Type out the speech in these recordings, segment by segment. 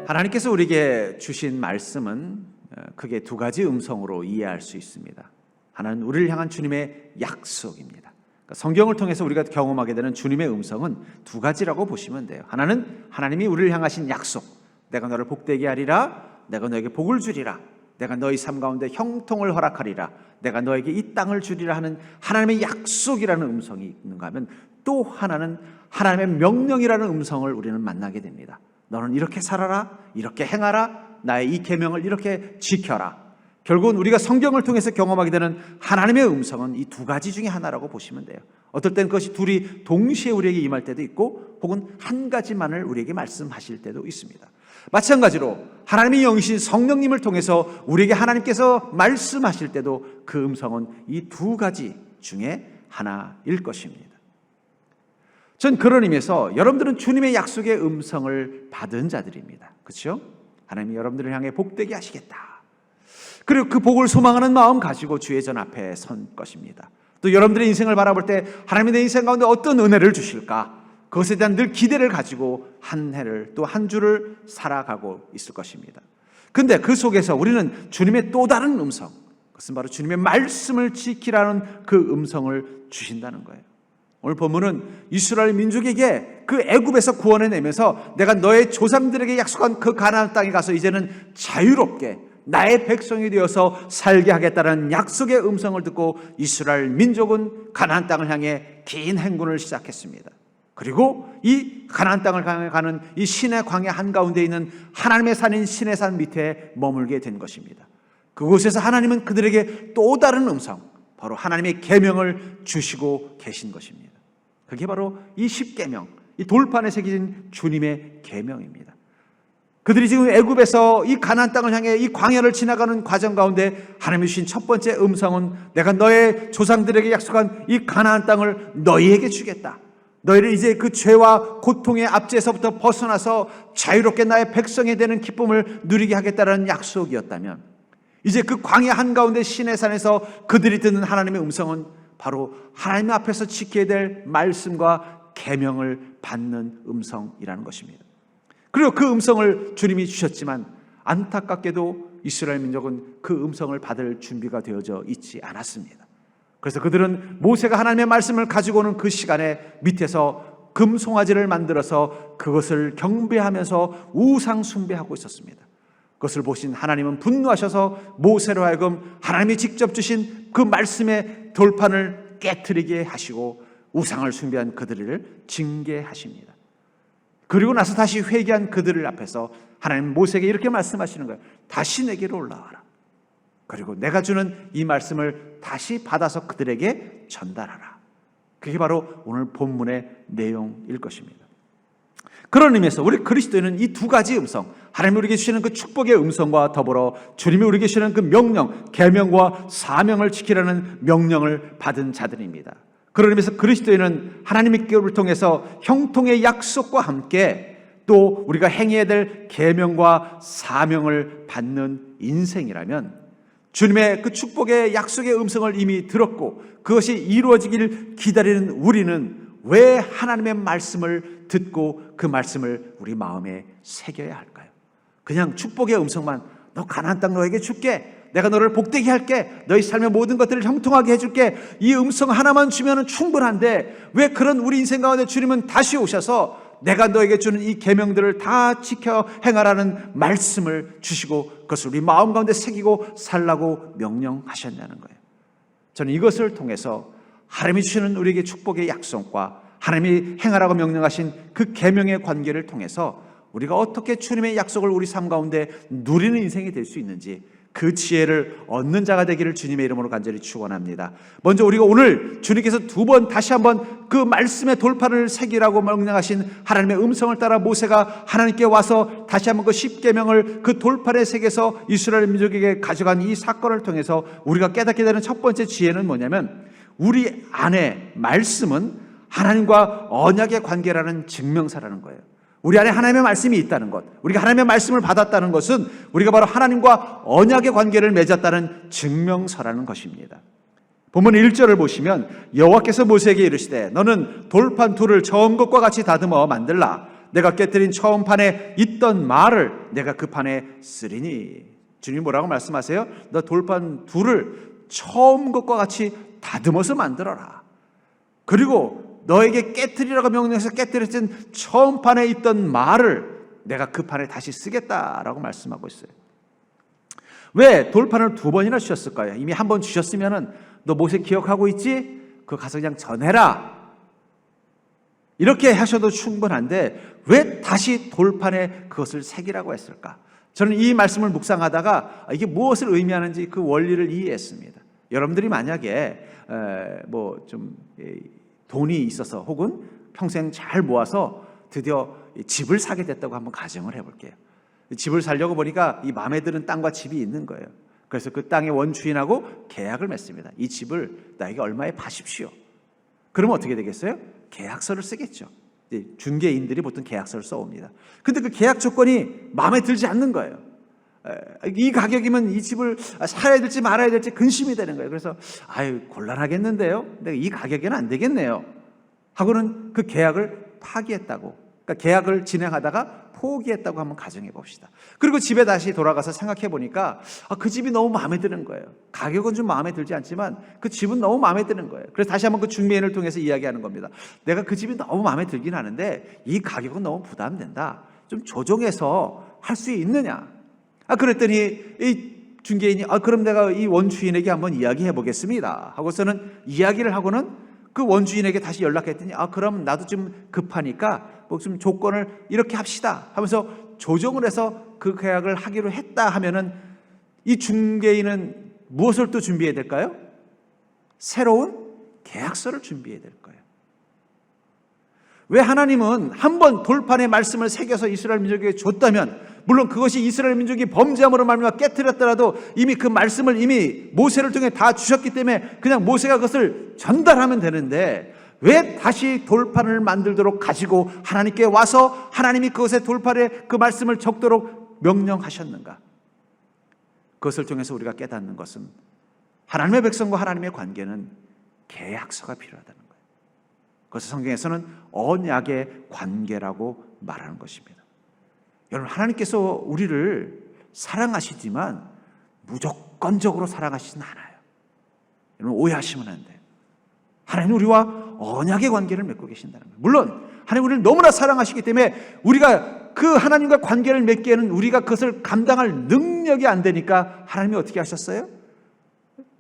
하나님께서 우리에게 주신 말씀은 크게 두 가지 음성으로 이해할 수 있습니다. 하나는 우리를 향한 주님의 약속입니다. 성경을 통해서 우리가 경험하게 되는 주님의 음성은 두 가지라고 보시면 돼요. 하나는 하나님이 우리를 향하신 약속, 내가 너를 복되게 하리라, 내가 너에게 복을 주리라, 내가 너희 삶 가운데 형통을 허락하리라, 내가 너에게 이 땅을 주리라 하는 하나님의 약속이라는 음성이 있는가 하면, 또 하나는 하나님의 명령이라는 음성을 우리는 만나게 됩니다. 너는 이렇게 살아라, 이렇게 행하라, 나의 이 계명을 이렇게 지켜라. 결국은 우리가 성경을 통해서 경험하게 되는 하나님의 음성은 이 두 가지 중에 하나라고 보시면 돼요. 어떨 땐 그것이 둘이 동시에 우리에게 임할 때도 있고, 혹은 한 가지만을 우리에게 말씀하실 때도 있습니다. 마찬가지로 하나님의 영이신 성령님을 통해서 우리에게 하나님께서 말씀하실 때도 그 음성은 이 두 가지 중에 하나일 것입니다. 전 그런 의미에서 여러분들은 주님의 약속의 음성을 받은 자들입니다. 그렇죠? 하나님이 여러분들을 향해 복되게 하시겠다, 그리고 그 복을 소망하는 마음 가지고 주의 전 앞에 선 것입니다. 또 여러분들의 인생을 바라볼 때 하나님이 내 인생 가운데 어떤 은혜를 주실까, 그것에 대한 늘 기대를 가지고 한 해를, 또 한 주를 살아가고 있을 것입니다. 근데 그 속에서 우리는 주님의 또 다른 음성, 그것은 바로 주님의 말씀을 지키라는 그 음성을 주신다는 거예요. 오늘 본문은 이스라엘 민족에게 그 애굽에서 구원해내면서 내가 너의 조상들에게 약속한 그 가나안 땅에 가서 이제는 자유롭게 나의 백성이 되어서 살게 하겠다는 약속의 음성을 듣고 이스라엘 민족은 가나안 땅을 향해 긴 행군을 시작했습니다. 그리고 이 가나안 땅을 향해 가는 이 시내 광야 한가운데 있는 하나님의 산인 시내산 밑에 머물게 된 것입니다. 그곳에서 하나님은 그들에게 또 다른 음성, 바로 하나님의 계명을 주시고 계신 것입니다. 그게 바로 이 십계명, 이 돌판에 새겨진 주님의 계명입니다. 그들이 지금 애굽에서 이 가나안 땅을 향해 이 광야를 지나가는 과정 가운데 하나님이 주신 첫 번째 음성은, 내가 너의 조상들에게 약속한 이 가나안 땅을 너희에게 주겠다, 너희를 이제 그 죄와 고통의 압제에서부터 벗어나서 자유롭게 나의 백성이 되는 기쁨을 누리게 하겠다는 약속이었다면, 이제 그 광야 한가운데 시내산에서 그들이 듣는 하나님의 음성은 바로 하나님 앞에서 지켜야 될 말씀과 계명을 받는 음성이라는 것입니다. 그리고 그 음성을 주님이 주셨지만 안타깝게도 이스라엘 민족은 그 음성을 받을 준비가 되어져 있지 않았습니다. 그래서 그들은 모세가 하나님의 말씀을 가지고 오는 그 시간에 밑에서 금송아지를 만들어서 그것을 경배하면서 우상 숭배하고 있었습니다. 그것을 보신 하나님은 분노하셔서 모세로 하여금 하나님이 직접 주신 그 말씀의 돌판을 깨트리게 하시고 우상을 숭배한 그들을 징계하십니다. 그리고 나서 다시 회개한 그들을 앞에서 하나님 모세에게 이렇게 말씀하시는 거예요. 다시 내게로 올라와라. 그리고 내가 주는 이 말씀을 다시 받아서 그들에게 전달하라. 그게 바로 오늘 본문의 내용일 것입니다. 그런 의미에서 우리 그리스도인은 이 두 가지 음성, 하나님이 우리에게 주시는 그 축복의 음성과 더불어 주님이 우리에게 주시는 그 명령, 계명과 사명을 지키라는 명령을 받은 자들입니다. 그런 의미에서 그리스도인은 하나님을 통해서 형통의 약속과 함께 또 우리가 행해야 될 계명과 사명을 받는 인생이라면, 주님의 그 축복의 약속의 음성을 이미 들었고 그것이 이루어지기를 기다리는 우리는 왜 하나님의 말씀을 듣고 그 말씀을 우리 마음에 새겨야 할까요? 그냥 축복의 음성만, 너 가나안 땅 너에게 줄게, 내가 너를 복되게 할게, 너희 삶의 모든 것들을 형통하게 해줄게, 이 음성 하나만 주면 충분한데 왜 그런 우리 인생 가운데 주님은 다시 오셔서 내가 너에게 주는 이 계명들을 다 지켜 행하라는 말씀을 주시고 그것을 우리 마음 가운데 새기고 살라고 명령하셨냐는 거예요. 저는 이것을 통해서 하나님이 주시는 우리에게 축복의 약속과 하나님이 행하라고 명령하신 그 계명의 관계를 통해서 우리가 어떻게 주님의 약속을 우리 삶 가운데 누리는 인생이 될 수 있는지, 그 지혜를 얻는 자가 되기를 주님의 이름으로 간절히 축원합니다. 먼저 우리가 오늘 주님께서 두 번 다시 한번 그 말씀의 돌판을 새기라고 명령하신 하나님의 음성을 따라 모세가 하나님께 와서 다시 한번 그 십계명을 그 돌판에 새겨서 이스라엘 민족에게 가져간 이 사건을 통해서 우리가 깨닫게 되는 첫 번째 지혜는 뭐냐면, 우리 안에 말씀은 하나님과 언약의 관계라는 증명사라는 거예요. 우리 안에 하나님의 말씀이 있다는 것, 우리가 하나님의 말씀을 받았다는 것은 우리가 바로 하나님과 언약의 관계를 맺었다는 증명서라는 것입니다. 본문 1절을 보시면 여호와께서 모세에게 이르시되 너는 돌판 둘을 처음 것과 같이 다듬어 만들라. 내가 깨뜨린 처음 판에 있던 말을 내가 그 판에 쓰리니. 주님 뭐라고 말씀하세요? 너 돌판 둘을 처음 것과 같이 다듬어서 만들어라. 그리고 너에게 깨뜨리라고 명령해서 깨뜨렸던 처음 판에 있던 말을 내가 그 판에 다시 쓰겠다라고 말씀하고 있어요. 왜 돌판을 두 번이나 주셨을까요? 이미 한 번 주셨으면은 너 모세 기억하고 있지? 그거 가서 그냥 전해라. 이렇게 하셔도 충분한데 왜 다시 돌판에 그것을 새기라고 했을까? 저는 이 말씀을 묵상하다가 이게 무엇을 의미하는지 그 원리를 이해했습니다. 여러분들이 만약에 뭐 좀 돈이 있어서 혹은 평생 잘 모아서 드디어 집을 사게 됐다고 한번 가정을 해볼게요. 집을 사려고 보니까 이 마음에 드는 땅과 집이 있는 거예요. 그래서 그 땅의 원주인하고 계약을 맺습니다. 이 집을 나에게 얼마에 파십시오. 그러면 어떻게 되겠어요? 계약서를 쓰겠죠. 중개인들이 보통 계약서를 써옵니다. 근데 그 계약 조건이 마음에 들지 않는 거예요. 이 가격이면 이 집을 사야 될지 말아야 될지 근심이 되는 거예요. 그래서 아유 곤란하겠는데요. 내가 이 가격에는 안 되겠네요. 하고는 그 계약을 파기했다고. 그러니까 계약을 진행하다가 포기했다고 한번 가정해 봅시다. 그리고 집에 다시 돌아가서 생각해 보니까 그 집이 너무 마음에 드는 거예요. 가격은 좀 마음에 들지 않지만 그 집은 너무 마음에 드는 거예요. 그래서 다시 한번 그 중매인을 통해서 이야기하는 겁니다. 내가 그 집이 너무 마음에 들긴 하는데 이 가격은 너무 부담된다. 좀 조정해서 할 수 있느냐? 그랬더니 이 중개인이 그럼 내가 이 원주인에게 한번 이야기해 보겠습니다. 하고서는 이야기를 하고는 그 원주인에게 다시 연락했더니 그럼 나도 좀 급하니까 뭐 좀 조건을 이렇게 합시다 하면서 조정을 해서 그 계약을 하기로 했다 하면은 이 중개인은 무엇을 또 준비해야 될까요? 새로운 계약서를 준비해야 될 거예요. 왜 하나님은 한번 돌판에 말씀을 새겨서 이스라엘 민족에게 줬다면, 물론 그것이 이스라엘 민족이 범죄함으로 말미암아 깨뜨렸더라도 이미 그 말씀을 이미 모세를 통해 다 주셨기 때문에 그냥 모세가 그것을 전달하면 되는데 왜 다시 돌판을 만들도록 가지고 하나님께 와서 하나님이 그것의 돌판에 그 말씀을 적도록 명령하셨는가? 그것을 통해서 우리가 깨닫는 것은 하나님의 백성과 하나님의 관계는 계약서가 필요하다는 거예요. 그래서 성경에서는 언약의 관계라고 말하는 것입니다. 여러분, 하나님께서 우리를 사랑하시지만 무조건적으로 사랑하시진 않아요. 여러분, 오해하시면 안 돼요. 하나님 우리와 언약의 관계를 맺고 계신다는 거예요. 물론 하나님 우리를 너무나 사랑하시기 때문에 우리가 그 하나님과 관계를 맺기에는 우리가 그것을 감당할 능력이 안 되니까 하나님이 어떻게 하셨어요?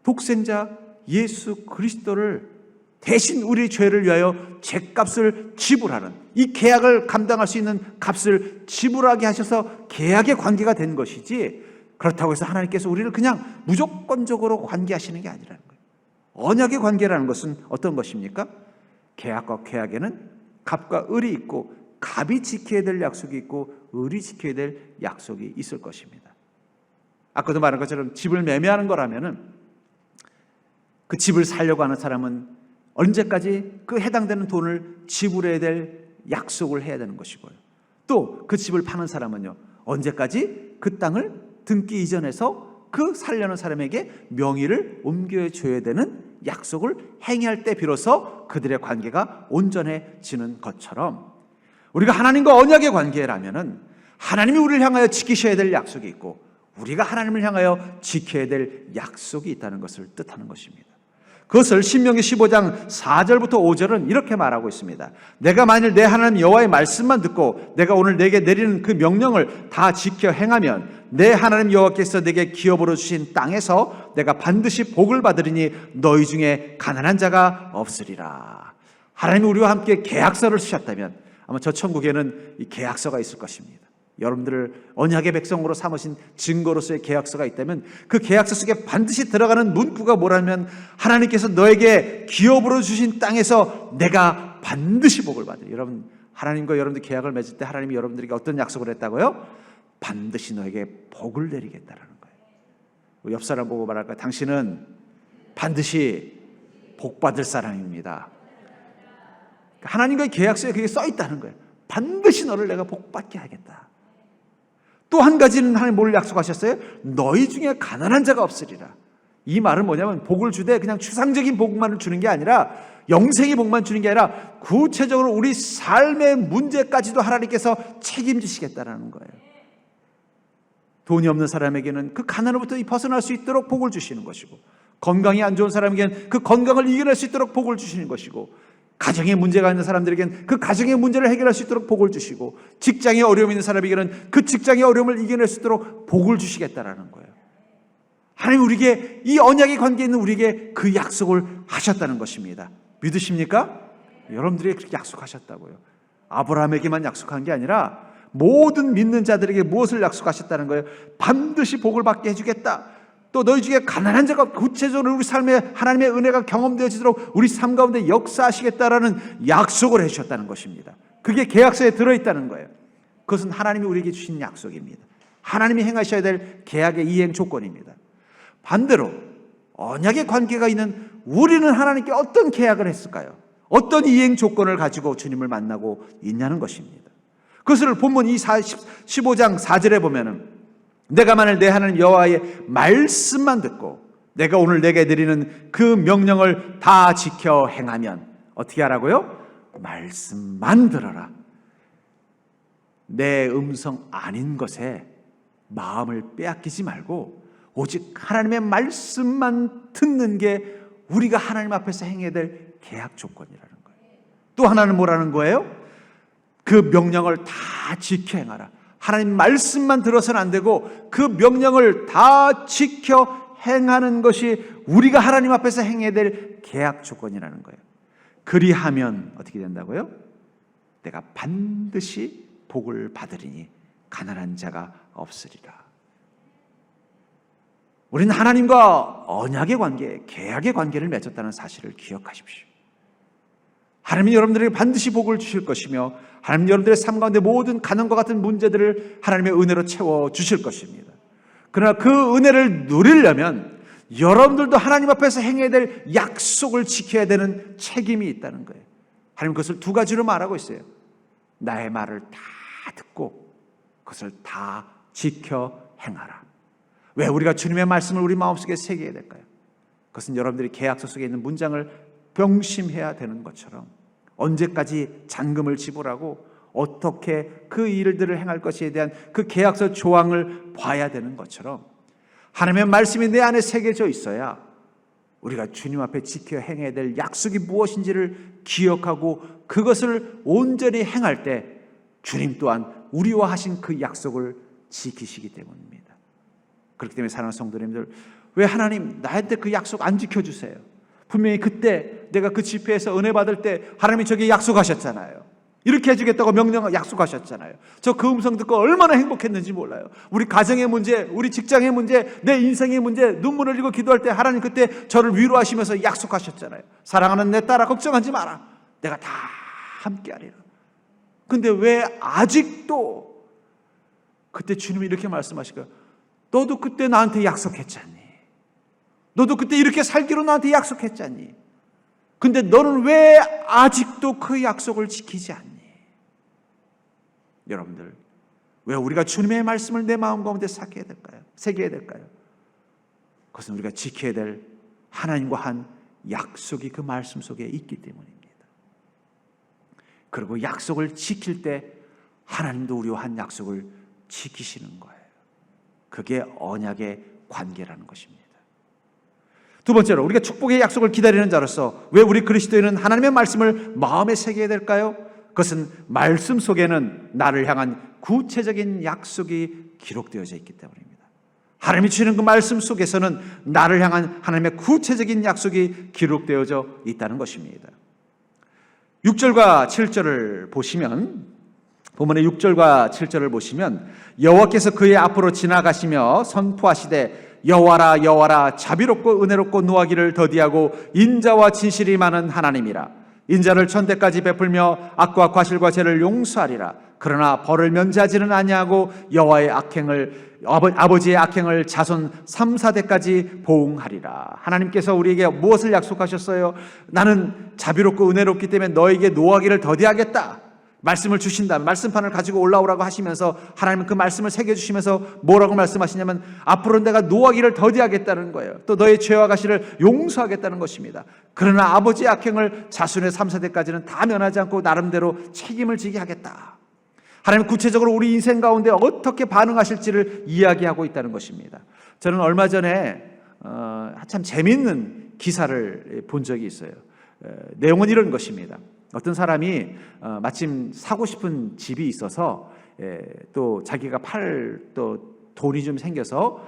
독생자 예수 그리스도를 대신 우리 죄를 위하여 죄값을 지불하는, 이 계약을 감당할 수 있는 값을 지불하게 하셔서 계약의 관계가 된 것이지, 그렇다고 해서 하나님께서 우리를 그냥 무조건적으로 관계하시는 게 아니라는 거예요. 언약의 관계라는 것은 어떤 것입니까? 계약과 계약에는 갑과 을이 있고, 갑이 지켜야 될 약속이 있고 을이 지켜야 될 약속이 있을 것입니다. 아까도 말한 것처럼 집을 매매하는 거라면은 그 집을 살려고 하는 사람은 언제까지 그 해당되는 돈을 지불해야 될 약속을 해야 되는 것이고요. 또 그 집을 파는 사람은요, 언제까지 그 땅을 등기 이전해서 그 살려는 사람에게 명의를 옮겨줘야 되는 약속을 행할 때 비로소 그들의 관계가 온전해지는 것처럼, 우리가 하나님과 언약의 관계라면은 하나님이 우리를 향하여 지키셔야 될 약속이 있고 우리가 하나님을 향하여 지켜야 될 약속이 있다는 것을 뜻하는 것입니다. 그것을 신명기 15장 4절부터 5절은 이렇게 말하고 있습니다. 내가 만일 내 하나님 여호와의 말씀만 듣고 내가 오늘 내게 내리는 그 명령을 다 지켜 행하면 내 하나님 여호와께서 내게 기업으로 주신 땅에서 내가 반드시 복을 받으리니 너희 중에 가난한 자가 없으리라. 하나님이 우리와 함께 계약서를 쓰셨다면 아마 저 천국에는 이 계약서가 있을 것입니다. 여러분들을 언약의 백성으로 삼으신 증거로서의 계약서가 있다면 그 계약서 속에 반드시 들어가는 문구가 뭐라면, 하나님께서 너에게 기업으로 주신 땅에서 내가 반드시 복을 받으리. 여러분, 하나님과 여러분들 계약을 맺을 때 하나님이 여러분들에게 어떤 약속을 했다고요? 반드시 너에게 복을 내리겠다라는 거예요. 옆 사람 보고 말할까요? 당신은 반드시 복 받을 사람입니다. 하나님과의 계약서에 그게 써 있다는 거예요. 반드시 너를 내가 복 받게 하겠다. 또 한 가지는 하나님 뭘 약속하셨어요? 너희 중에 가난한 자가 없으리라. 이 말은 뭐냐면 복을 주되 그냥 추상적인 복만을 주는 게 아니라 영생의 복만 주는 게 아니라 구체적으로 우리 삶의 문제까지도 하나님께서 책임지시겠다라는 거예요. 돈이 없는 사람에게는 그 가난으로부터 벗어날 수 있도록 복을 주시는 것이고, 건강이 안 좋은 사람에게는 그 건강을 이겨낼 수 있도록 복을 주시는 것이고, 가정에 문제가 있는 사람들에게는 그 가정의 문제를 해결할 수 있도록 복을 주시고, 직장에 어려움이 있는 사람에게는 그 직장의 어려움을 이겨낼 수 있도록 복을 주시겠다라는 거예요. 하나님 우리에게, 이 언약의 관계에 있는 우리에게 그 약속을 하셨다는 것입니다. 믿으십니까? 여러분들에게 그렇게 약속하셨다고요. 아브라함에게만 약속한 게 아니라 모든 믿는 자들에게 무엇을 약속하셨다는 거예요? 반드시 복을 받게 해주겠다. 또 너희 중에 가난한 자가 구체적으로 우리 삶에 하나님의 은혜가 경험되어지도록 우리 삶 가운데 역사하시겠다라는 약속을 해주셨다는 것입니다. 그게 계약서에 들어있다는 거예요. 그것은 하나님이 우리에게 주신 약속입니다. 하나님이 행하셔야 될 계약의 이행 조건입니다. 반대로 언약의 관계가 있는 우리는 하나님께 어떤 계약을 했을까요? 어떤 이행 조건을 가지고 주님을 만나고 있냐는 것입니다. 그것을 본문 15장 4절에 보면은, 내가 만일 내 하나님 여호와의 말씀만 듣고 내가 오늘 내게 드리는 그 명령을 다 지켜 행하면 어떻게 하라고요? 말씀만 들어라. 내 음성 아닌 것에 마음을 빼앗기지 말고 오직 하나님의 말씀만 듣는 게 우리가 하나님 앞에서 행해야 될 계약 조건이라는 거예요. 또 하나는 뭐라는 거예요? 그 명령을 다 지켜 행하라. 하나님 말씀만 들어서는 안 되고 그 명령을 다 지켜 행하는 것이 우리가 하나님 앞에서 행해야 될 계약 조건이라는 거예요. 그리하면 어떻게 된다고요? 내가 반드시 복을 받으리니 가난한 자가 없으리라. 우리는 하나님과 언약의 관계, 계약의 관계를 맺었다는 사실을 기억하십시오. 하나님이 여러분들에게 반드시 복을 주실 것이며, 하나님 여러분들의 삶 가운데 모든 가난과 같은 문제들을 하나님의 은혜로 채워주실 것입니다. 그러나 그 은혜를 누리려면 여러분들도 하나님 앞에서 행해야 될 약속을 지켜야 되는 책임이 있다는 거예요. 하나님 그것을 두 가지로 말하고 있어요. 나의 말을 다 듣고 그것을 다 지켜 행하라. 왜 우리가 주님의 말씀을 우리 마음속에 새겨야 될까요? 그것은 여러분들이 계약서 속에 있는 문장을 병심해야 되는 것처럼, 언제까지 잔금을 지불하고 어떻게 그 일들을 행할 것에 대한 그 계약서 조항을 봐야 되는 것처럼, 하나님의 말씀이 내 안에 새겨져 있어야 우리가 주님 앞에 지켜 행해야 될 약속이 무엇인지를 기억하고 그것을 온전히 행할 때 주님 또한 우리와 하신 그 약속을 지키시기 때문입니다. 그렇기 때문에 사랑하는 성도님들, 왜 하나님 나한테 그 약속 안 지켜주세요? 분명히 그때 내가 그 집회에서 은혜 받을 때 하나님이 저게 약속하셨잖아요. 이렇게 해주겠다고 명령 약속하셨잖아요. 저 그 음성 듣고 얼마나 행복했는지 몰라요. 우리 가정의 문제, 우리 직장의 문제, 내 인생의 문제, 눈물 흘리고 기도할 때 하나님 그때 저를 위로하시면서 약속하셨잖아요. 사랑하는 내 딸아 걱정하지 마라. 내가 다 함께하리라. 근데 왜 아직도 그때 주님이 이렇게 말씀하실까요? 너도 그때 나한테 약속했잖니. 너도 그때 이렇게 살기로 나한테 약속했잖니. 근데 너는 왜 아직도 그 약속을 지키지 않니? 여러분들, 왜 우리가 주님의 말씀을 내 마음 가운데 새겨야 될까요? 그것은 우리가 지켜야 될 하나님과 한 약속이 그 말씀 속에 있기 때문입니다. 그리고 약속을 지킬 때 하나님도 우리와 한 약속을 지키시는 거예요. 그게 언약의 관계라는 것입니다. 두 번째로, 우리가 축복의 약속을 기다리는 자로서 왜 우리 그리스도인은 하나님의 말씀을 마음에 새겨야 될까요? 그것은 말씀 속에는 나를 향한 구체적인 약속이 기록되어져 있기 때문입니다. 하나님이 주시는 그 말씀 속에서는 나를 향한 하나님의 구체적인 약속이 기록되어져 있다는 것입니다. 6절과 7절을 보시면, 본문의 6절과 7절을 보시면, 여호와께서 그의 앞으로 지나가시며 선포하시되 여호와라 여호와라 자비롭고 은혜롭고 노하기를 더디하고 인자와 진실이 많은 하나님이라. 인자를 천대까지 베풀며 악과 과실과 죄를 용서하리라. 그러나 벌을 면제하지는 아니하고 여호와의 악행을, 아버지의 악행을 자손 3, 4대까지 보응하리라. 하나님께서 우리에게 무엇을 약속하셨어요? 나는 자비롭고 은혜롭기 때문에 너에게 노하기를 더디하겠다. 말씀을 주신다면 말씀판을 가지고 올라오라고 하시면서 하나님은 그 말씀을 새겨주시면서 뭐라고 말씀하시냐면 앞으로 내가 노하기를 더디하겠다는 거예요. 또 너의 죄와 가시를 용서하겠다는 것입니다. 그러나 아버지의 악행을 자손의 3, 4대까지는 다 면하지 않고 나름대로 책임을 지게 하겠다. 하나님 구체적으로 우리 인생 가운데 어떻게 반응하실지를 이야기하고 있다는 것입니다. 저는 얼마 전에 참 재미있는 기사를 본 적이 있어요. 내용은 이런 것입니다. 어떤 사람이 마침 사고 싶은 집이 있어서 또 자기가 또 돈이 좀 생겨서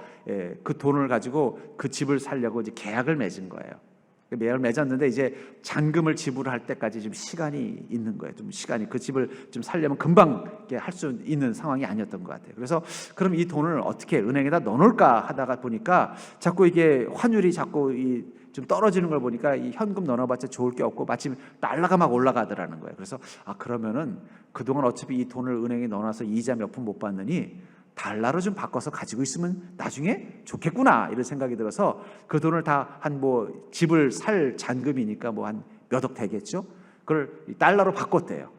그 돈을 가지고 그 집을 사려고 이제 계약을 맺은 거예요. 계약을 맺었는데 이제 잔금을 지불할 때까지 좀 시간이 있는 거예요. 좀 시간이 그 집을 좀 사려면 금방 할 수 있는 상황이 아니었던 것 같아요. 그래서 그럼 이 돈을 어떻게 은행에다 넣어놓을까 하다가 보니까 자꾸 이게 환율이 자꾸 좀 떨어지는 걸 보니까 이 현금 넣어봤자 좋을 게 없고 마침 달러가 막 올라가더라는 거예요. 그래서 그러면은 그동안 어차피 이 돈을 은행에 넣어놔서 이자 몇 푼 못 받느니 달러로 좀 바꿔서 가지고 있으면 나중에 좋겠구나 이런 생각이 들어서 그 돈을 다 집을 살 잔금이니까 한 몇 억 되겠죠. 그걸 달러로 바꿨대요.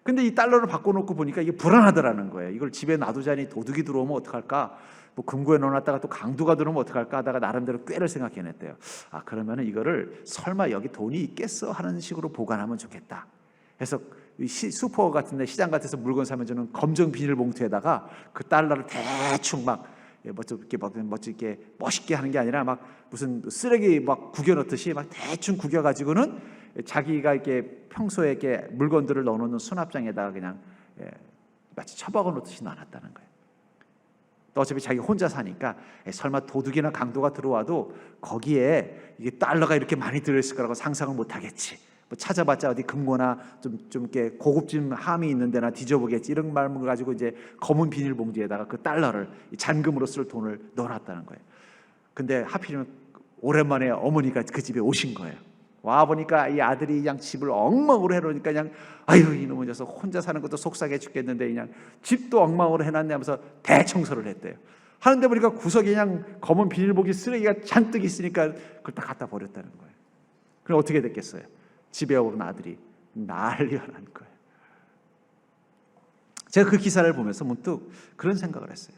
근데 이 달러로 바꿔놓고 보니까 이게 불안하더라는 거예요. 이걸 집에 놔두자니 도둑이 들어오면 어떡할까? 금고에 넣어놨다가 또 강도가 들어오면 어떡할까 하다가 나름대로 꾀를 생각해냈대요. 그러면은 이거를 설마 여기 돈이 있겠어 하는 식으로 보관하면 좋겠다. 그래서 슈퍼 같은데 시장 같아서 물건 사면 저는 검정 비닐봉투에다가 그 달러를 대충 이렇게 멋있게 하는 게 아니라 무슨 쓰레기 구겨 넣듯이 대충 구겨 가지고는 자기가 이렇게 평소에 이렇게 물건들을 넣어놓는 수납장에다가 그냥 마치 처박아 놓듯이 놔놨다는 거예요. 또 어차피 자기 혼자 사니까 설마 도둑이나 강도가 들어와도 거기에 이게 달러가 이렇게 많이 들어있을 거라고 상상을 못 하겠지. 찾아봤자 어디 금고나 좀 이렇게 고급진 함이 있는 데나 뒤져보겠지. 이런 마음을 가지고 이제 검은 비닐봉지에다가 그 달러를 잔금으로 쓸 돈을 넣어놨다는 거예요. 근데 하필이면 오랜만에 어머니가 그 집에 오신 거예요. 와 보니까 이 아들이 그냥 집을 엉망으로 해놓으니까 그냥 아유 이놈의 녀석 혼자 사는 것도 속상해 죽겠는데 그냥 집도 엉망으로 해놨네 하면서 대청소를 했대요. 하는데 보니까 구석에 그냥 검은 비닐봉지 쓰레기가 잔뜩 있으니까 그걸 다 갖다 버렸다는 거예요. 그럼 어떻게 됐겠어요? 집에 오른 아들이 난리가 난 거예요. 제가 그 기사를 보면서 문득 그런 생각을 했어요.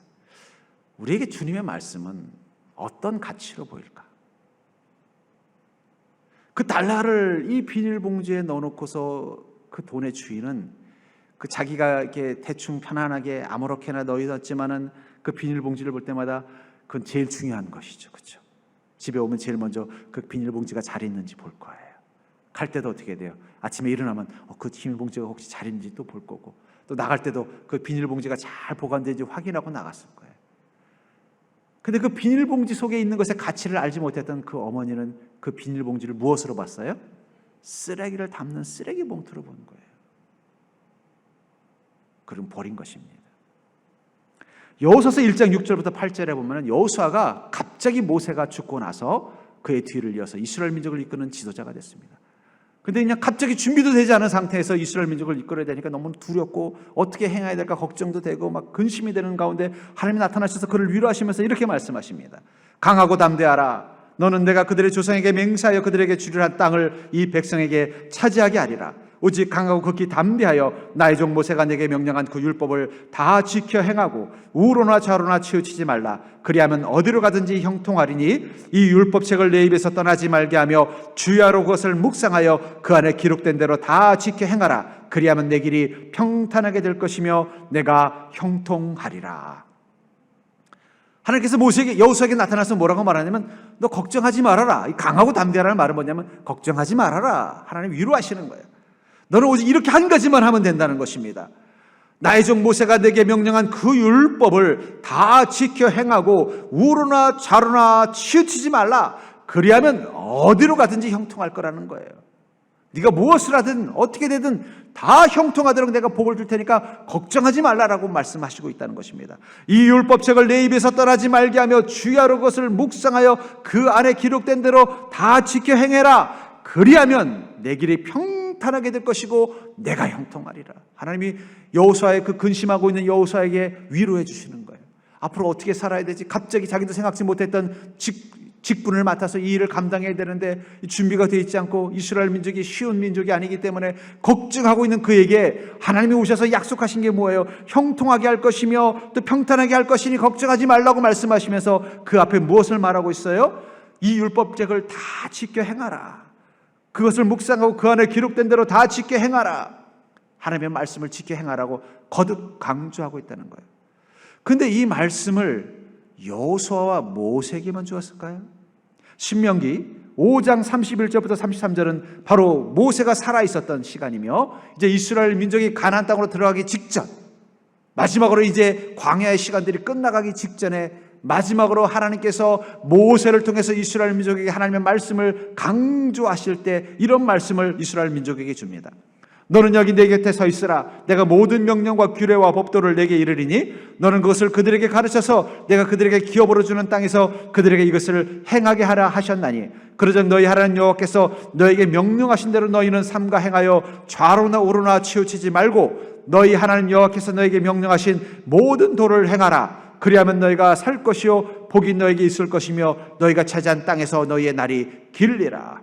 우리에게 주님의 말씀은 어떤 가치로 보일까? 그 달러를 이 비닐봉지에 넣어놓고서 그 돈의 주인은 그 자기가 이렇게 대충 편안하게 아무렇게나 넣어놨지만은 그 비닐봉지를 볼 때마다 그건 제일 중요한 것이죠, 그렇죠? 집에 오면 제일 먼저 그 비닐봉지가 잘 있는지 볼 거예요. 갈 때도 어떻게 돼요? 아침에 일어나면 그 비닐봉지가 혹시 잘 있는지 또 볼 거고, 또 나갈 때도 그 비닐봉지가 잘 보관되는지 확인하고 나갔을 거예요. 근데 그 비닐봉지 속에 있는 것의 가치를 알지 못했던 그 어머니는 그 비닐봉지를 무엇으로 봤어요? 쓰레기를 담는 쓰레기 봉투로 본 거예요. 그럼 버린 것입니다. 여호수아서 1장 6절부터 8절에 보면 여호수아가 갑자기 모세가 죽고 나서 그의 뒤를 이어서 이스라엘 민족을 이끄는 지도자가 됐습니다. 근데 그냥 갑자기 준비도 되지 않은 상태에서 이스라엘 민족을 이끌어야 되니까 너무 두렵고 어떻게 행해야 될까 걱정도 되고 근심이 되는 가운데 하나님이 나타나셔서 그를 위로하시면서 이렇게 말씀하십니다. 강하고 담대하라. 너는 내가 그들의 조상에게 맹세하여 그들에게 주리라 한 땅을 이 백성에게 차지하게 하리라. 오직 강하고 극히 담대하여 나의 종 모세가 내게 명령한 그 율법을 다 지켜 행하고 우로나 좌로나 치우치지 말라. 그리하면 어디로 가든지 형통하리니 이 율법책을 내 입에서 떠나지 말게 하며 주야로 그것을 묵상하여 그 안에 기록된 대로 다 지켜 행하라. 그리하면 내 길이 평탄하게 될 것이며 내가 형통하리라. 하나님께서 모세에게 여호수아에게 나타나서 뭐라고 말하냐면 너 걱정하지 말아라. 강하고 담대하라는 말은 뭐냐면 걱정하지 말아라. 하나님 위로하시는 거예요. 너는 오직 이렇게 한 가지만 하면 된다는 것입니다. 나의 종 모세가 내게 명령한 그 율법을 다 지켜 행하고 우로나 좌로나 치우치지 말라. 그리하면 어디로 가든지 형통할 거라는 거예요. 네가 무엇을 하든 어떻게 되든 다 형통하도록 내가 복을 줄 테니까 걱정하지 말라라고 말씀하시고 있다는 것입니다. 이 율법책을 내 입에서 떠나지 말게 하며 주야로 그것을 묵상하여 그 안에 기록된 대로 다 지켜 행해라. 그리하면 내 길이 평탄하게 될 것이고 내가 형통하리라. 하나님이 여호수아의 그 근심하고 있는 여호수아에게 위로해 주시는 거예요. 앞으로 어떻게 살아야 되지? 갑자기 자기도 생각지 못했던 직분을 맡아서 이 일을 감당해야 되는데 준비가 되어 있지 않고 이스라엘 민족이 쉬운 민족이 아니기 때문에 걱정하고 있는 그에게 하나님이 오셔서 약속하신 게 뭐예요? 형통하게 할 것이며 또 평탄하게 할 것이니 걱정하지 말라고 말씀하시면서 그 앞에 무엇을 말하고 있어요? 이 율법책을 다 지켜 행하라. 그것을 묵상하고 그 안에 기록된 대로 다 지켜 행하라. 하나님의 말씀을 지켜 행하라고 거듭 강조하고 있다는 거예요. 그런데 이 말씀을 여호수아와 모세에게만 주었을까요? 신명기 5장 31절부터 33절은 바로 모세가 살아 있었던 시간이며 이제 이스라엘 민족이 가나안 땅으로 들어가기 직전, 마지막으로 이제 광야의 시간들이 끝나가기 직전에 마지막으로 하나님께서 모세를 통해서 이스라엘 민족에게 하나님의 말씀을 강조하실 때 이런 말씀을 이스라엘 민족에게 줍니다. 너는 여기 내 곁에 서 있으라. 내가 모든 명령과 규례와 법도를 내게 이르리니 너는 그것을 그들에게 가르쳐서 내가 그들에게 기업으로 주는 땅에서 그들에게 이것을 행하게 하라 하셨나니 그러자 너희 하나님 여호와께서 너에게 명령하신 대로 너희는 삼가 행하여 좌로나 우로나 치우치지 말고 너희 하나님 여호와께서 너에게 명령하신 모든 도를 행하라. 그리하면 너희가 살 것이요 복이 너에게 있을 것이며 너희가 차지한 땅에서 너희의 날이 길리라.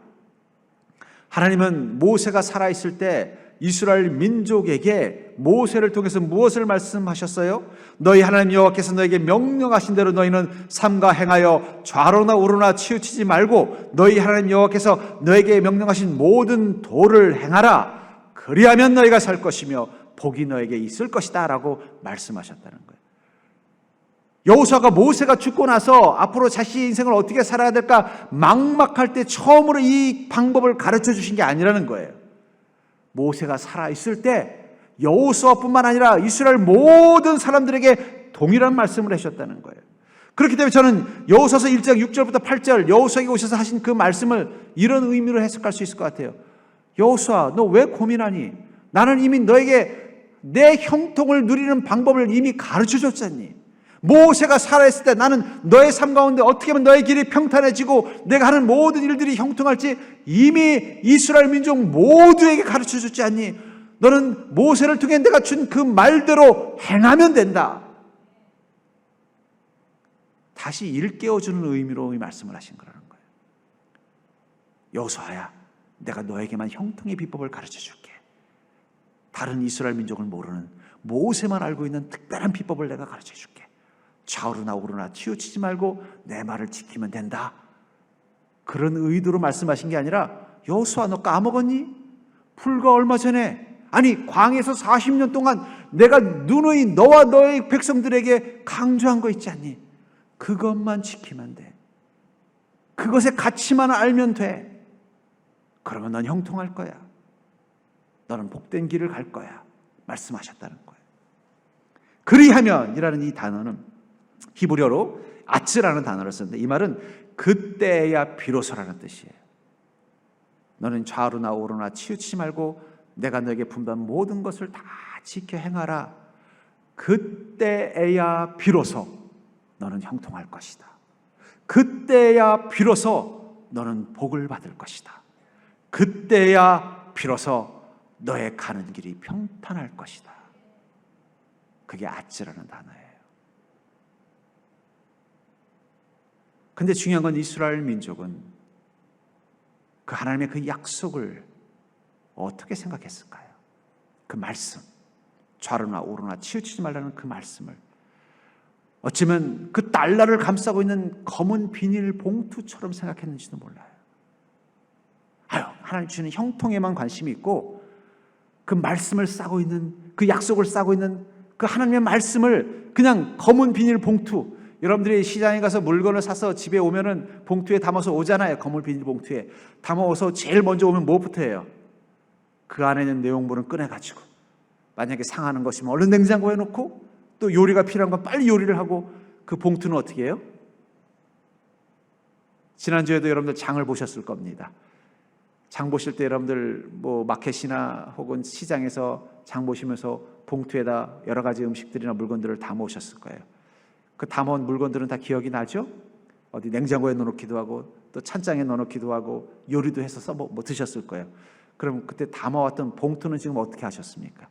하나님은 모세가 살아있을 때 이스라엘 민족에게 모세를 통해서 무엇을 말씀하셨어요? 너희 하나님 여호와께서 너에게 명령하신 대로 너희는 삼가 행하여 좌로나 우로나 치우치지 말고 너희 하나님 여호와께서 너에게 명령하신 모든 도를 행하라. 그리하면 너희가 살 것이며 복이 너에게 있을 것이다 라고 말씀하셨다는 거예요. 여호수아가 모세가 죽고 나서 앞으로 자신의 인생을 어떻게 살아야 될까 막막할 때 처음으로 이 방법을 가르쳐 주신 게 아니라는 거예요. 모세가 살아있을 때 여호수아뿐만 아니라 이스라엘 모든 사람들에게 동일한 말씀을 하셨다는 거예요. 그렇기 때문에 저는 여호수아서 1장 6절부터 8절 여호수아에게 오셔서 하신 그 말씀을 이런 의미로 해석할 수 있을 것 같아요. 여호수아, 너 왜 고민하니? 나는 이미 너에게 내 형통을 누리는 방법을 이미 가르쳐 줬잖니. 모세가 살아있을 때 나는 너의 삶 가운데 어떻게 하면 너의 길이 평탄해지고 내가 하는 모든 일들이 형통할지 이미 이스라엘 민족 모두에게 가르쳐 줬지 않니? 너는 모세를 통해 내가 준 그 말대로 행하면 된다. 다시 일깨워주는 의미로 이 말씀을 하신 거라는 거예요. 여호수아야, 내가 너에게만 형통의 비법을 가르쳐 줄게. 다른 이스라엘 민족을 모르는 모세만 알고 있는 특별한 비법을 내가 가르쳐 줄게. 좌우로나 우로나 치우치지 말고 내 말을 지키면 된다. 그런 의도로 말씀하신 게 아니라 여호수아, 너 까먹었니? 불과 얼마 전에, 아니 광야에서 40년 동안 내가 누누이 너와 너의 백성들에게 강조한 거 있지 않니? 그것만 지키면 돼. 그것의 가치만 알면 돼. 그러면 넌 형통할 거야. 너는 복된 길을 갈 거야. 말씀하셨다는 거예요. 그리하면이라는 이 단어는 히브리어로 아츠라는 단어를 썼는데 이 말은 그때야 비로소라는 뜻이에요. 너는 좌우로나 우로나 치우치지 말고 내가 너에게 분부한 모든 것을 다 지켜 행하라. 그때야 비로소 너는 형통할 것이다. 그때야 비로소 너는 복을 받을 것이다. 그때야 비로소 너의 가는 길이 평탄할 것이다. 그게 아츠라는 단어예요. 근데 중요한 건 이스라엘 민족은 그 하나님의 그 약속을 어떻게 생각했을까요? 그 말씀, 좌로나 우로나 치우치지 말라는 그 말씀을 어쩌면 그 달러를 감싸고 있는 검은 비닐 봉투처럼 생각했는지도 몰라요. 하나님 주시는 형통에만 관심이 있고 그 말씀을 싸고 있는, 그 약속을 싸고 있는 그 하나님의 말씀을 그냥 검은 비닐 봉투, 여러분들이 시장에 가서 물건을 사서 집에 오면은 봉투에 담아서 오잖아요. 검은 비닐 봉투에 담아오서 제일 먼저 오면 뭐부터 해요? 그 안에 있는 내용물은 꺼내가지고 만약에 상하는 것이면 얼른 냉장고에 놓고 또 요리가 필요한 건 빨리 요리를 하고 그 봉투는 어떻게 해요? 지난주에도 여러분들 장을 보셨을 겁니다. 장 보실 때 여러분들 뭐 마켓이나 혹은 시장에서 장 보시면서 봉투에다 여러 가지 음식들이나 물건들을 담아 오셨을 거예요. 그 담아온 물건들은 다 기억이 나죠? 어디 냉장고에 넣어놓기도 하고 또 찬장에 넣어놓기도 하고 요리도 해서 써 뭐 드셨을 거예요. 그럼 그때 담아왔던 봉투는 지금 어떻게 하셨습니까?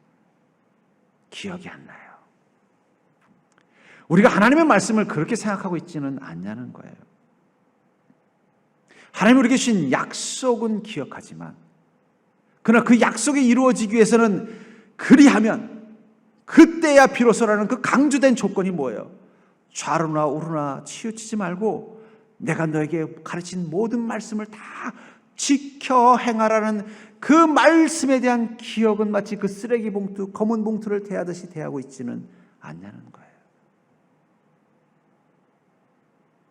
기억이 안 나요. 우리가 하나님의 말씀을 그렇게 생각하고 있지는 않냐는 거예요. 하나님 우리에게 주신 약속은 기억하지만 그러나 그 약속이 이루어지기 위해서는 그리하면 그때야 비로소라는 그 강조된 조건이 뭐예요? 좌로나 우로나 치우치지 말고 내가 너에게 가르친 모든 말씀을 다 지켜 행하라는 그 말씀에 대한 기억은 마치 그 쓰레기 봉투, 검은 봉투를 대하듯이 대하고 있지는 않냐는 거예요.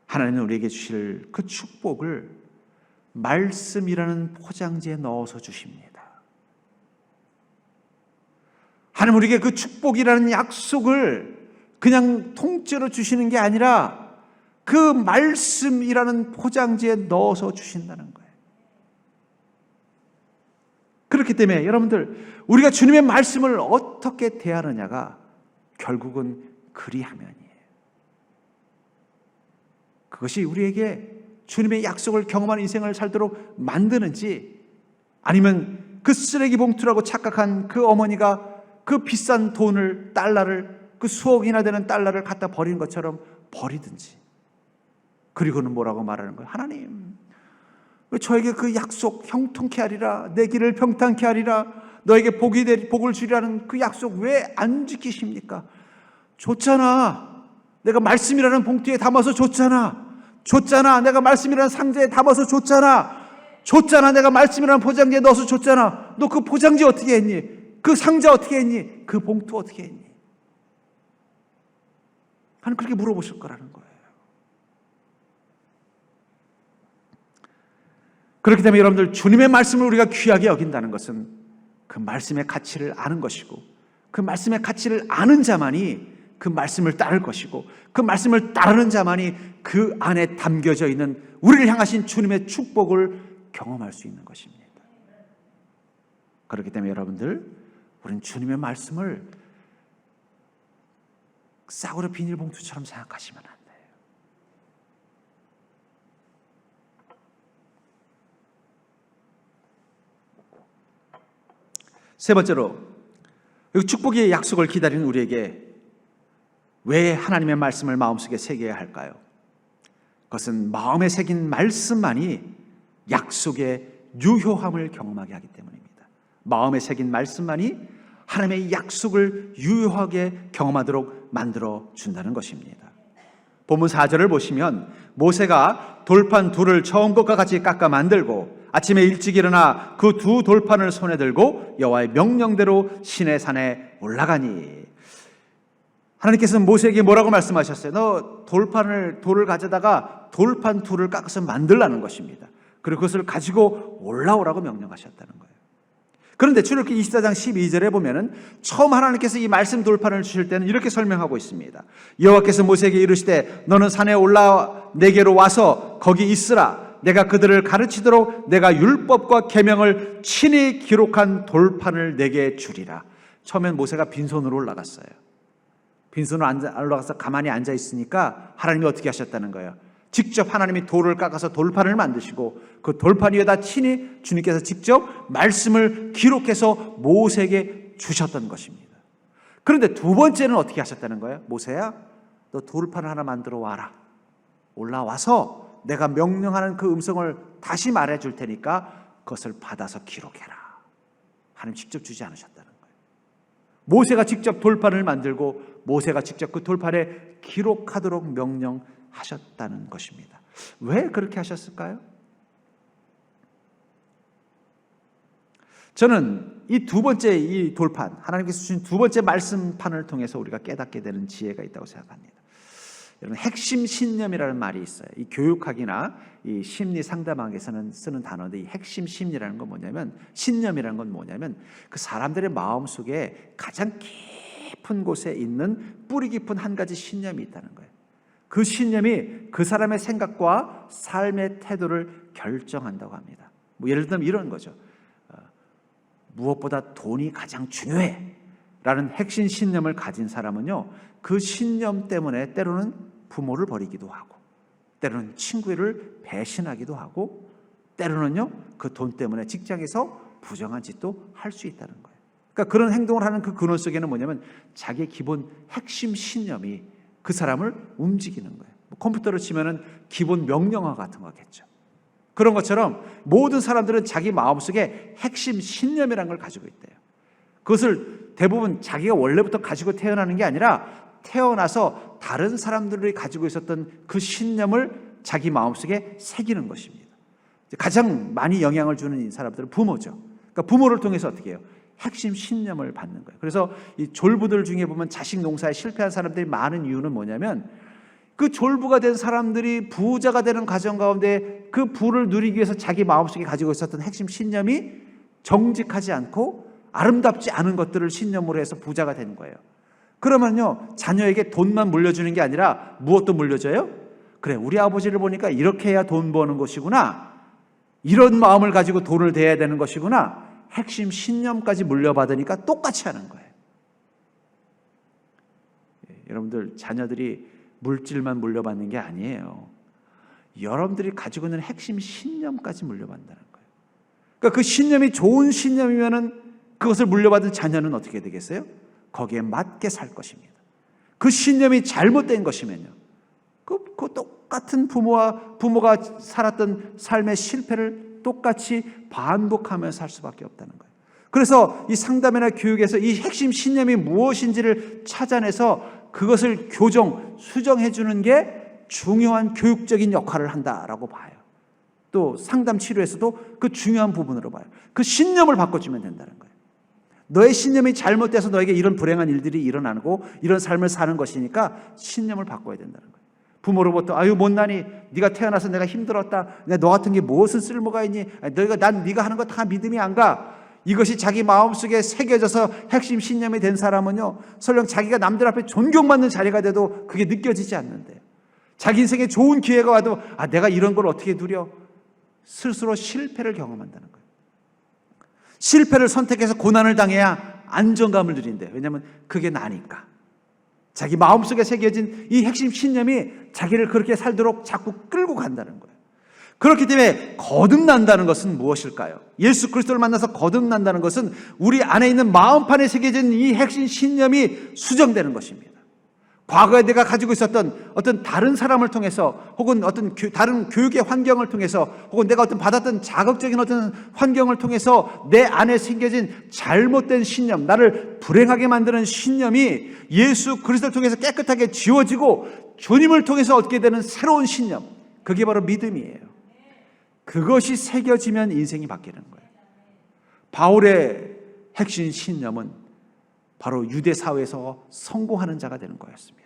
하나님은 우리에게 주실 그 축복을 말씀이라는 포장지에 넣어서 주십니다. 하나님 우리에게 그 축복이라는 약속을 그냥 통째로 주시는 게 아니라 그 말씀이라는 포장지에 넣어서 주신다는 거예요. 그렇기 때문에 여러분들, 우리가 주님의 말씀을 어떻게 대하느냐가 결국은 그리하면이에요. 그것이 우리에게 주님의 약속을 경험하는 인생을 살도록 만드는지, 아니면 그 쓰레기 봉투라고 착각한 그 어머니가 그 비싼 돈을, 달러를, 그 수억이나 되는 달러를 갖다 버린 것처럼 버리든지. 그리고는 뭐라고 말하는 거예요? 하나님, 왜 저에게 그 약속 형통케 하리라, 내 길을 평탄케 하리라, 너에게 복을 주리라는 그 약속 왜 안 지키십니까? 줬잖아. 내가 말씀이라는 봉투에 담아서 줬잖아. 내가 말씀이라는 상자에 담아서 줬잖아. 내가 말씀이라는 포장지에 넣어서 줬잖아. 너 그 포장지 어떻게 했니? 그 상자 어떻게 했니? 그 봉투 어떻게 했니? 하나님 그렇게 물어보실 거라는 거예요. 그렇기 때문에 여러분들, 주님의 말씀을 우리가 귀하게 여긴다는 것은 그 말씀의 가치를 아는 것이고, 그 말씀의 가치를 아는 자만이 그 말씀을 따를 것이고, 그 말씀을 따르는 자만이 그 안에 담겨져 있는 우리를 향하신 주님의 축복을 경험할 수 있는 것입니다. 그렇기 때문에 여러분들, 우리는 주님의 말씀을 싸구려 비닐봉투처럼 생각하시면 안 돼요. 세 번째로, 축복의 약속을 기다리는 우리에게 왜 하나님의 말씀을 마음속에 새겨야 할까요? 그것은 마음에 새긴 말씀만이 약속의 유효함을 경험하게 하기 때문입니다. 마음에 새긴 말씀만이 하나님의 약속을 유효하게 경험하도록 만들어 준다는 것입니다. 본문 4절을 보시면 모세가 돌판 둘을 처음 것과 같이 깎아 만들고 아침에 일찍 일어나 그 두 돌판을 손에 들고 여호와의 명령대로 시내 산에 올라가니. 하나님께서는 모세에게 뭐라고 말씀하셨어요? 너 돌을 가져다가 돌판 둘을 깎아서 만들라는 것입니다. 그리고 그것을 가지고 올라오라고 명령하셨다는 거예요. 그런데 출애굽기 24장 12절에 보면은 처음 하나님께서 이 말씀 돌판을 주실 때는 이렇게 설명하고 있습니다. 여호와께서 모세에게 이르시되 너는 산에 올라 내게로 와서 거기 있으라. 내가 그들을 가르치도록 내가 율법과 계명을 친히 기록한 돌판을 내게 주리라. 처음엔 모세가 빈손으로 올라갔어요. 빈손으로 올라가서 가만히 앉아 있으니까 하나님이 어떻게 하셨다는 거예요? 직접 하나님이 돌을 깎아서 돌판을 만드시고 그 돌판 위에다 친히 주님께서 직접 말씀을 기록해서 모세에게 주셨던 것입니다. 그런데 두 번째는 어떻게 하셨다는 거예요? 모세야, 너 돌판을 하나 만들어 와라. 올라와서 내가 명령하는 그 음성을 다시 말해줄 테니까 그것을 받아서 기록해라. 하나님 직접 주지 않으셨다는 거예요. 모세가 직접 돌판을 만들고 모세가 직접 그 돌판에 기록하도록 명령하셨다는 것입니다. 왜 그렇게 하셨을까요? 저는 이 두 번째 이 돌판, 하나님께서 주신 두 번째 말씀판을 통해서 우리가 깨닫게 되는 지혜가 있다고 생각합니다. 여러분, 핵심 신념이라는 말이 있어요. 이 교육학이나 이 심리 상담학에서는 쓰는 단어인데, 이 핵심 심리라는 건 뭐냐면, 신념이라는 건 뭐냐면 그 사람들의 마음 속에 가장 깊은 곳에 있는 뿌리 깊은 한 가지 신념이 있다는 거예요. 그 신념이 그 사람의 생각과 삶의 태도를 결정한다고 합니다. 예를 들면 이런 거죠. 무엇보다 돈이 가장 중요해 라는 핵심 신념을 가진 사람은요, 그 신념 때문에 때로는 부모를 버리기도 하고, 때로는 친구를 배신하기도 하고, 때로는요 그 돈 때문에 직장에서 부정한 짓도 할 수 있다는 거예요. 그러니까 그런 행동을 하는 그 근원 속에는 뭐냐면 자기의 기본 핵심 신념이 그 사람을 움직이는 거예요. 컴퓨터로 치면은 기본 명령어 같은 거겠죠. 그런 것처럼 모든 사람들은 자기 마음속에 핵심 신념이라는 걸 가지고 있대요. 그것을 대부분 자기가 원래부터 가지고 태어나는 게 아니라 태어나서 다른 사람들이 가지고 있었던 그 신념을 자기 마음속에 새기는 것입니다. 가장 많이 영향을 주는 사람들은 부모죠. 그러니까 부모를 통해서 어떻게 해요? 핵심 신념을 받는 거예요. 그래서 이 졸부들 중에 보면 자식 농사에 실패한 사람들이 많은 이유는 뭐냐면 그 졸부가 된 사람들이 부자가 되는 과정 가운데 그 부를 누리기 위해서 자기 마음속에 가지고 있었던 핵심 신념이 정직하지 않고 아름답지 않은 것들을 신념으로 해서 부자가 되는 거예요. 그러면요, 자녀에게 돈만 물려주는 게 아니라 무엇도 물려줘요? 그래, 우리 아버지를 보니까 이렇게 해야 돈 버는 것이구나, 이런 마음을 가지고 돈을 대야 되는 것이구나, 핵심 신념까지 물려받으니까 똑같이 하는 거예요. 여러분들, 자녀들이 물질만 물려받는 게 아니에요. 여러분들이 가지고 있는 핵심 신념까지 물려받는다는 거예요. 그러니까 그 신념이 좋은 신념이면은 그것을 물려받은 자녀는 어떻게 되겠어요? 거기에 맞게 살 것입니다. 그 신념이 잘못된 것이면요, 그 똑같은 부모가 살았던 삶의 실패를 똑같이 반복하며 살 수밖에 없다는 거예요. 그래서 이 상담이나 교육에서 이 핵심 신념이 무엇인지를 찾아내서 그것을 수정해 주는 게 중요한 교육적인 역할을 한다라고 봐요. 또 상담 치료에서도 그 중요한 부분으로 봐요. 그 신념을 바꿔주면 된다는 거예요. 너의 신념이 잘못돼서 너에게 이런 불행한 일들이 일어나고 이런 삶을 사는 것이니까 신념을 바꿔야 된다는 거예요. 부모로부터 아유 못나니, 네가 태어나서 내가 힘들었다, 너 같은 게 무엇은 쓸모가 있니, 네가 하는 거 다 믿음이 안 가, 이것이 자기 마음속에 새겨져서 핵심 신념이 된 사람은요, 설령 자기가 남들 앞에 존경받는 자리가 돼도 그게 느껴지지 않는데요. 자기 인생에 좋은 기회가 와도 내가 이런 걸 어떻게 누려? 스스로 실패를 경험한다는 거예요. 실패를 선택해서 고난을 당해야 안정감을 누린대요. 왜냐하면 그게 나니까. 자기 마음속에 새겨진 이 핵심 신념이 자기를 그렇게 살도록 자꾸 끌고 간다는 거예요. 그렇기 때문에 거듭난다는 것은 무엇일까요? 예수 그리스도를 만나서 거듭난다는 것은 우리 안에 있는 마음판에 새겨진 이 핵심 신념이 수정되는 것입니다. 과거에 내가 가지고 있었던 어떤 다른 사람을 통해서, 혹은 어떤 다른 교육의 환경을 통해서, 혹은 내가 어떤 받았던 자극적인 어떤 환경을 통해서 내 안에 새겨진 잘못된 신념, 나를 불행하게 만드는 신념이 예수 그리스도를 통해서 깨끗하게 지워지고 주님을 통해서 얻게 되는 새로운 신념, 그게 바로 믿음이에요. 그것이 새겨지면 인생이 바뀌는 거예요. 바울의 핵심 신념은 바로 유대 사회에서 성공하는 자가 되는 거였습니다.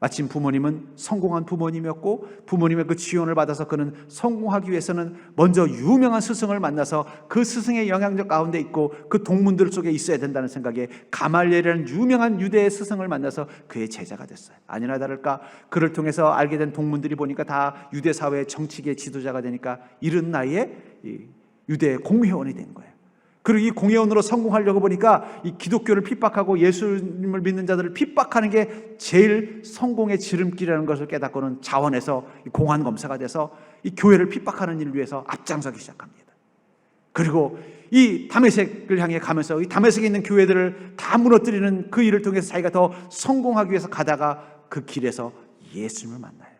마침 부모님은 성공한 부모님이었고, 부모님의 그 지원을 받아서 그는 성공하기 위해서는 먼저 유명한 스승을 만나서 그 스승의 영향력 가운데 있고 그 동문들 속에 있어야 된다는 생각에 가말리엘이라는 유명한 유대의 스승을 만나서 그의 제자가 됐어요. 아니나 다를까 그를 통해서 알게 된 동문들이 보니까 다 유대 사회의 정치계 지도자가 되니까 이른 나이에 유대의 공회원이 된 거예요. 그리고 이 공회원으로 성공하려고 보니까 이 기독교를 핍박하고 예수님을 믿는 자들을 핍박하는 게 제일 성공의 지름길이라는 것을 깨닫고는 자원해서 공안 검사가 돼서 이 교회를 핍박하는 일을 위해서 앞장서기 시작합니다. 그리고 이 다메섹을 향해 가면서 이 다메섹에 있는 교회들을 다 무너뜨리는 그 일을 통해서 자기가 더 성공하기 위해서 가다가 그 길에서 예수님을 만나요.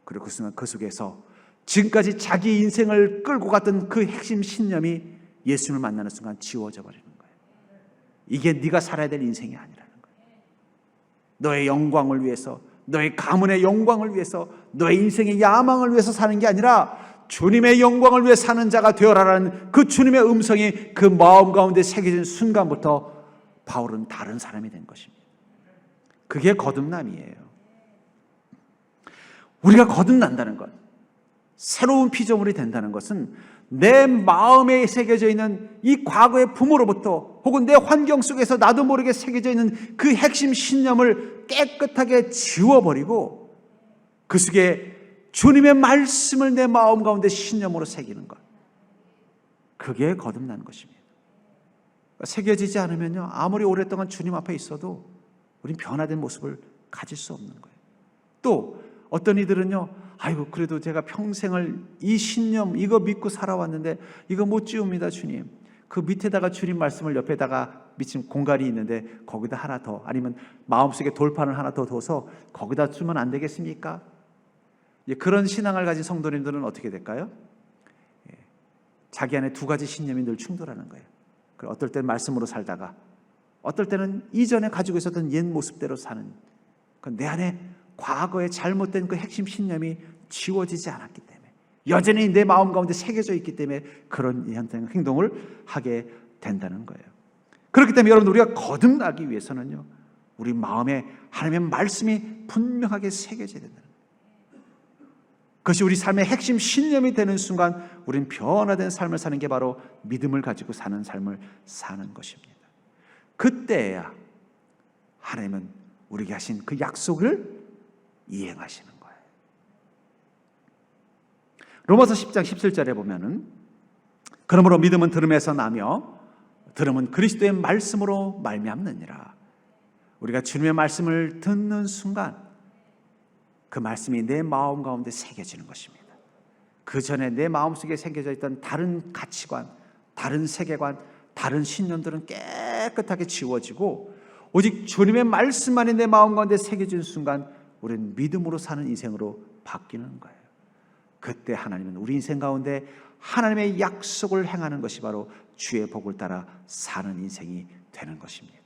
그리고 그 속에서 지금까지 자기 인생을 끌고 갔던 그 핵심 신념이 예수님을 만나는 순간 지워져 버리는 거예요. 이게 네가 살아야 될 인생이 아니라는 거예요. 너의 영광을 위해서, 너의 가문의 영광을 위해서, 너의 인생의 야망을 위해서 사는 게 아니라 주님의 영광을 위해 사는 자가 되어라라는 그 주님의 음성이 그 마음 가운데 새겨진 순간부터 바울은 다른 사람이 된 것입니다. 그게 거듭남이에요. 우리가 거듭난다는 것, 새로운 피조물이 된다는 것은 내 마음에 새겨져 있는 이 과거의 부모로부터, 혹은 내 환경 속에서 나도 모르게 새겨져 있는 그 핵심 신념을 깨끗하게 지워버리고 그 속에 주님의 말씀을 내 마음 가운데 신념으로 새기는 것, 그게 거듭나는 것입니다. 새겨지지 않으면요, 아무리 오랫동안 주님 앞에 있어도 우린 변화된 모습을 가질 수 없는 거예요. 또 어떤 이들은요, 아이고 그래도 제가 평생을 이 신념 이거 믿고 살아왔는데 이거 못 지웁니다 주님. 그 밑에다가 주님 말씀을 옆에다가 미친 공갈이 있는데 거기다 하나 더, 아니면 마음속에 돌판을 하나 더 둬서 거기다 주면 안 되겠습니까? 그런 신앙을 가진 성도님들은 어떻게 될까요? 자기 안에 두 가지 신념이 늘 충돌하는 거예요. 어떨 때는 말씀으로 살다가 어떨 때는 이전에 가지고 있었던 옛 모습대로 사는, 내 안에 과거의 잘못된 그 핵심 신념이 지워지지 않았기 때문에, 여전히 내 마음 가운데 새겨져 있기 때문에 그런 행동을 하게 된다는 거예요. 그렇기 때문에 여러분, 우리가 거듭나기 위해서는요, 우리 마음에 하나님의 말씀이 분명하게 새겨져야 된다는 거예요. 그것이 우리 삶의 핵심 신념이 되는 순간 우리는 변화된 삶을 사는 게 바로 믿음을 가지고 사는 삶을 사는 것입니다. 그때야 하나님은 우리에게 하신 그 약속을 이행하시는 거예요. 로마서 10장 17절에 보면은, 그러므로 믿음은 들음에서 나며 들음은 그리스도의 말씀으로 말미암느니라. 우리가 주님의 말씀을 듣는 순간 그 말씀이 내 마음 가운데 새겨지는 것입니다. 그 전에 내 마음속에 새겨져 있던 다른 가치관, 다른 세계관, 다른 신념들은 깨끗하게 지워지고 오직 주님의 말씀만이 내 마음 가운데 새겨지는 순간 우리는 믿음으로 사는 인생으로 바뀌는 거예요. 그때 하나님은 우리 인생 가운데 하나님의 약속을 행하는 것이 바로 주의 복을 따라 사는 인생이 되는 것입니다.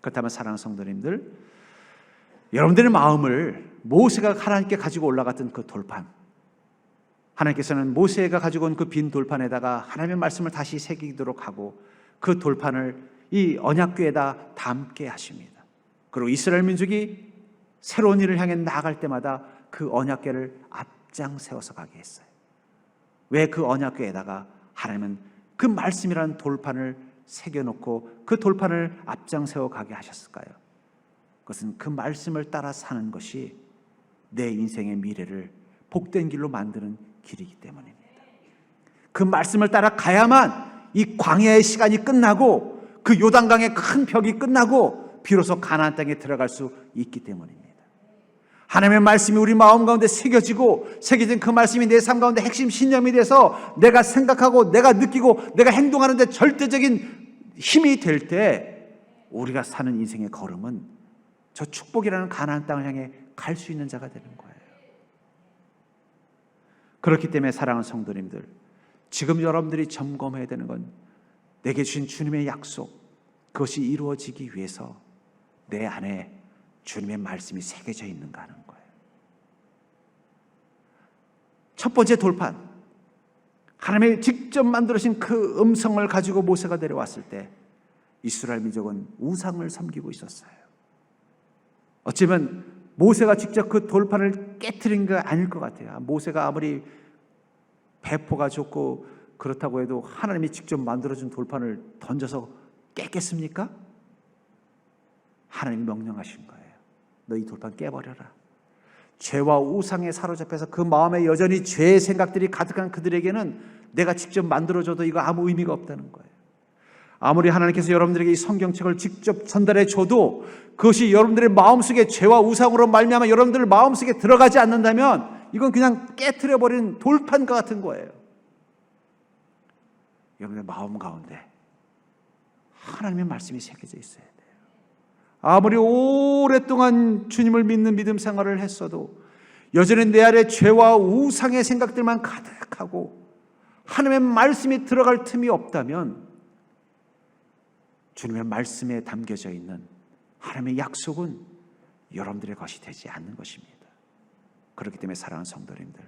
그렇다면 사랑하는 성도님들, 여러분들의 마음을 모세가 하나님께 가지고 올라갔던 그 돌판, 하나님께서는 모세가 가지고 온 그 빈 돌판에다가 하나님의 말씀을 다시 새기도록 하고 그 돌판을 이 언약궤에다 담게 하십니다. 그리고 이스라엘 민족이 새로운 일을 향해 나아갈 때마다 그 언약궤를 앞장 세워서 가게 했어요. 왜 그 언약궤에다가 하나님은 그 말씀이라는 돌판을 새겨놓고 그 돌판을 앞장 세워 가게 하셨을까요? 그것은 그 말씀을 따라 사는 것이 내 인생의 미래를 복된 길로 만드는 길이기 때문입니다. 그 말씀을 따라 가야만 이 광야의 시간이 끝나고 그 요단강의 큰 벽이 끝나고 비로소 가나안 땅에 들어갈 수 있기 때문입니다. 하나님의 말씀이 우리 마음 가운데 새겨진 그 말씀이 내 삶 가운데 핵심 신념이 돼서 내가 생각하고 내가 느끼고 내가 행동하는 데 절대적인 힘이 될 때 우리가 사는 인생의 걸음은 저 축복이라는 가나안 땅을 향해 갈 수 있는 자가 되는 거예요. 그렇기 때문에 사랑하는 성도님들, 지금 여러분들이 점검해야 되는 건 내게 주신 주님의 약속, 그것이 이루어지기 위해서 내 안에 주님의 말씀이 새겨져 있는가 하는 거예요. 첫 번째 돌판, 하나님이 직접 만들어진 그 음성을 가지고 모세가 내려왔을 때 이스라엘 민족은 우상을 섬기고 있었어요. 어쩌면 모세가 직접 그 돌판을 깨트린 게 아닐 것 같아요. 모세가 아무리 배포가 좋고 그렇다고 해도 하나님이 직접 만들어준 돌판을 던져서 깼겠습니까? 하나님이 명령하신 거예요. 너 이 돌판 깨버려라. 죄와 우상에 사로잡혀서 그 마음에 여전히 죄의 생각들이 가득한 그들에게는 내가 직접 만들어줘도 이거 아무 의미가 없다는 거예요. 아무리 하나님께서 여러분들에게 이 성경책을 직접 전달해 줘도 그것이 여러분들의 마음속에 죄와 우상으로 말미암아 여러분들 마음속에 들어가지 않는다면 이건 그냥 깨트려버린 돌판과 같은 거예요. 여러분의 마음 가운데 하나님의 말씀이 새겨져 있어야 돼요. 아무리 오랫동안 주님을 믿는 믿음 생활을 했어도 여전히 내 안에 죄와 우상의 생각들만 가득하고 하나님의 말씀이 들어갈 틈이 없다면 주님의 말씀에 담겨져 있는 하나님의 약속은 여러분들의 것이 되지 않는 것입니다. 그렇기 때문에 사랑하는 성도님들,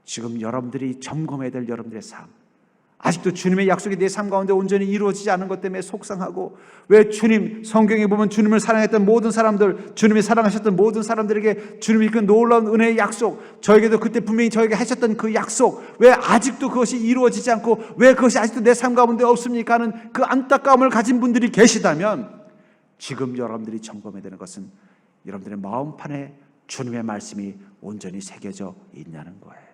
지금 여러분들이 점검해야 될 여러분들의 삶, 아직도 주님의 약속이 내 삶 가운데 온전히 이루어지지 않은 것 때문에 속상하고, 왜 주님, 성경에 보면 주님을 사랑했던 모든 사람들, 주님이 사랑하셨던 모든 사람들에게 주님이 그 놀라운 은혜의 약속, 저에게도 그때 분명히 저에게 하셨던 그 약속, 왜 아직도 그것이 이루어지지 않고 왜 그것이 아직도 내 삶 가운데 없습니까 하는 그 안타까움을 가진 분들이 계시다면 지금 여러분들이 점검해야 되는 것은 여러분들의 마음판에 주님의 말씀이 온전히 새겨져 있냐는 거예요.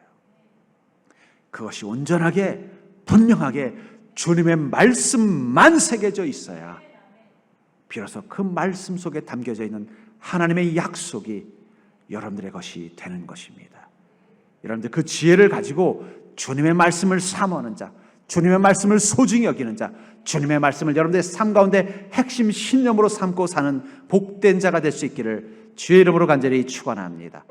그것이 온전하게 분명하게 주님의 말씀만 새겨져 있어야 비로소 그 말씀 속에 담겨져 있는 하나님의 약속이 여러분들의 것이 되는 것입니다. 여러분들 그 지혜를 가지고 주님의 말씀을 사모하는 자, 주님의 말씀을 소중히 여기는 자, 주님의 말씀을 여러분들의 삶 가운데 핵심 신념으로 삼고 사는 복된 자가 될 수 있기를 주의 이름으로 간절히 축원합니다.